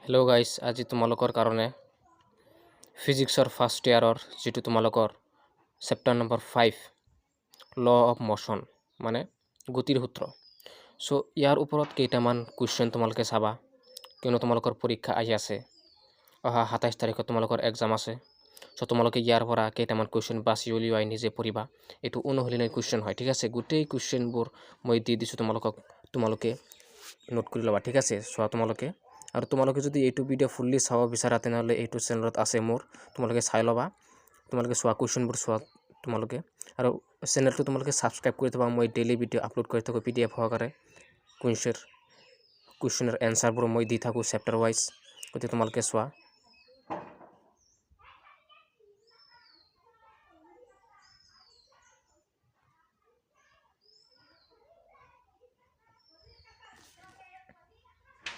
Hello' guys, আজি তোমালোকৰ কাৰণে ফিজিক্সৰ ফাৰ্ষ্ট ইয়াৰৰ যিটো তোমালোকৰ chapter number 5 law of motion মানে গতিৰ সূত্ৰ। চ' ইয়াৰ ওপৰত কেইটামান কুৱেশ্যন তোমালোকে চাবা, কিয়নো তোমালোকৰ পৰীক্ষা আহি আছে। অহা 27 তাৰিখত তোমালোকৰ এক্সাম আছে। চ' তোমালোকে ইয়াৰ পৰা কেইটামান কুৱেশ্যন বাছি উলিয়াই নিজে পঢ়িবা। এইটো অনুশীলনী কুৱেশ্যন হয়, ঠিক আছে। গোটেই কুৱেশ্যনবোৰ মই দি দিছোঁ তোমালোকে নোট কৰি ল'বা, ঠিক আছে। চোৱা তোমালোকে, আৰু তোমালোকে যদি এইটো ভিডিঅ' ফুল্লি চাব বিচাৰা তেনেহ'লে এইটো চেনেলত আছে মোৰ, তোমালোকে চাই ল'বা। তোমালোকে চোৱা কুৱেশ্যনবোৰ চোৱা তোমালোকে, আৰু চেনেলটো তোমালোকে ছাবস্ক্ৰাইব কৰি থ'বা। মই ডেইলি ভিডিঅ' আপলোড কৰি থাকোঁ PDF সহকাৰে। কুৱেশ্যনৰ এনচাৰবোৰ মই দি থাকোঁ চেপ্টাৰ ৱাইজ, গতিকে তোমালোকে চোৱা।